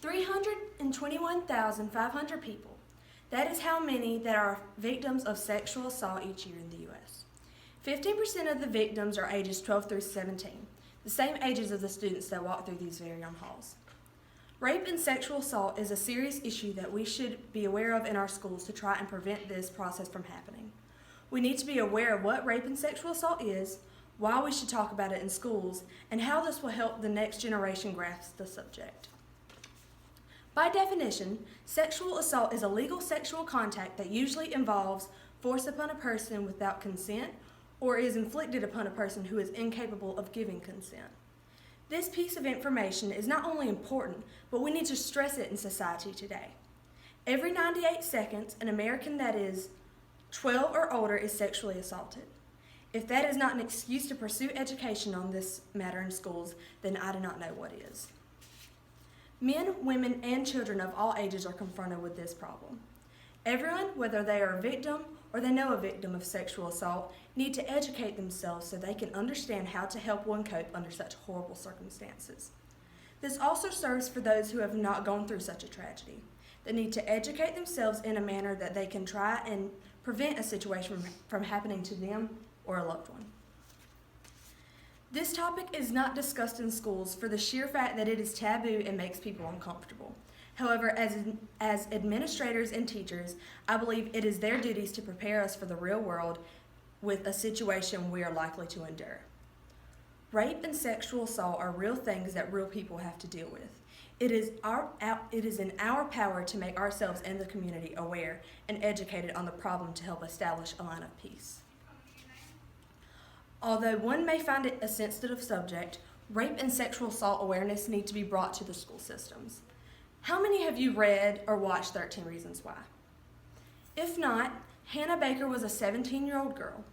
321,500 people. That is how many that are victims of sexual assault each year in the U.S. 15% of the victims are ages 12 through 17, the same ages of the students that walk through these very young halls. Rape and sexual assault is a serious issue that we should be aware of in our schools to try and prevent this process from happening. We need to be aware of what rape and sexual assault is, why we should talk about it in schools, and how this will help the next generation grasp the subject. By definition, sexual assault is illegal sexual contact that usually involves force upon a person without consent or is inflicted upon a person who is incapable of giving consent. This piece of information is not only important, but we need to stress it in society today. Every 98 seconds, an American that is 12 or older is sexually assaulted. If that is not an excuse to pursue education on this matter in schools, then I do not know what is. Men, women, and children of all ages are confronted with this problem. Everyone, whether they are a victim or they know a victim of sexual assault, need to educate themselves so they can understand how to help one cope under such horrible circumstances. This also serves for those who have not gone through such a tragedy. They need to educate themselves in a manner that they can try and prevent a situation from happening to them or a loved one. This topic is not discussed in schools for the sheer fact that it is taboo and makes people uncomfortable. However, as administrators and teachers, I believe it is their duties to prepare us for the real world with a situation we are likely to endure. Rape and sexual assault are real things that real people have to deal with. It is in our power to make ourselves and the community aware and educated on the problem to help establish a line of peace. Although one may find it a sensitive subject, rape and sexual assault awareness need to be brought to the school systems. How many have you read or watched 13 Reasons Why? If not, Hannah Baker was a 17-year-old girl.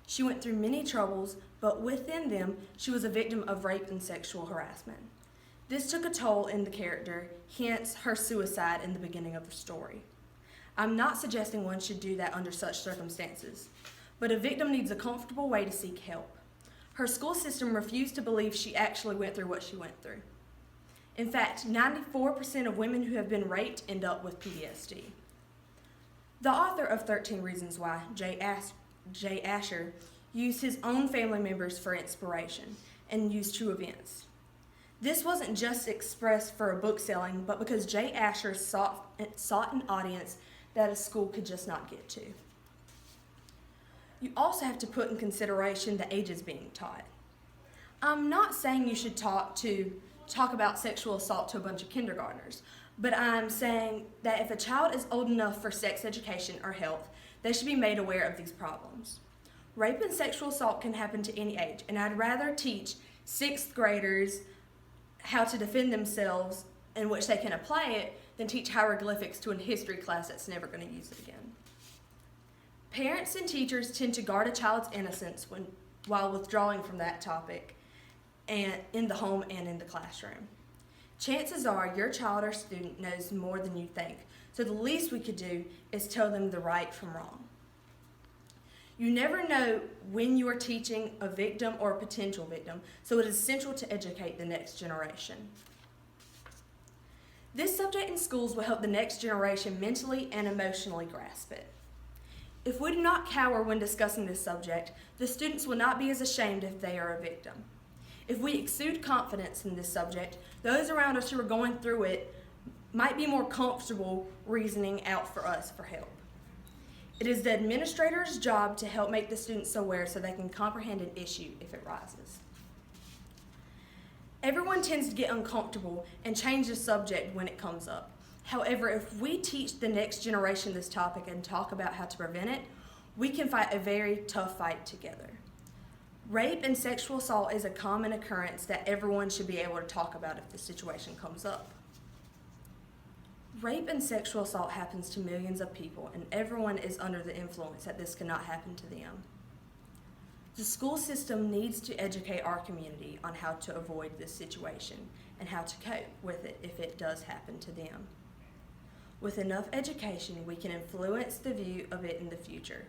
She went through many troubles, but within them, she was a victim of rape and sexual harassment. This took a toll in the character, hence her suicide in the beginning of the story. I'm not suggesting one should do that under such circumstances, but a victim needs a comfortable way to seek help. Her school system refused to believe she actually went through what she went through. In fact, 94% of women who have been raped end up with PTSD. The author of 13 Reasons Why, Jay Asher, used his own family members for inspiration and used true events. This wasn't just expressed for a book selling, but because Jay Asher sought an audience that a school could just not get to. You also have to put in consideration the ages being taught. I'm not saying you should talk about sexual assault to a bunch of kindergartners, but I'm saying that if a child is old enough for sex education or health, they should be made aware of these problems. Rape and sexual assault can happen to any age, and I'd rather teach 6th graders how to defend themselves in which they can apply it than teach hieroglyphics to a history class that's never going to use it again. Parents and teachers tend to guard a child's innocence while withdrawing from that topic and in the home and in the classroom. Chances are your child or student knows more than you think, so the least we could do is tell them the right from wrong. You never know when you are teaching a victim or a potential victim, so it is essential to educate the next generation. This subject in schools will help the next generation mentally and emotionally grasp it. If we do not cower when discussing this subject, the students will not be as ashamed if they are a victim. If we exude confidence in this subject, those around us who are going through it might be more comfortable reasoning out for us for help. It is the administrator's job to help make the students aware so they can comprehend an issue if it rises. Everyone tends to get uncomfortable and change the subject when it comes up. However, if we teach the next generation this topic and talk about how to prevent it, we can fight a very tough fight together. Rape and sexual assault is a common occurrence that everyone should be able to talk about if the situation comes up. Rape and sexual assault happens to millions of people, and everyone is under the influence that this cannot happen to them. The school system needs to educate our community on how to avoid this situation and how to cope with it if it does happen to them. With enough education, we can influence the view of it in the future.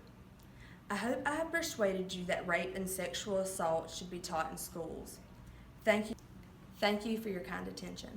I hope I have persuaded you that rape and sexual assault should be taught in schools. Thank you for your kind attention.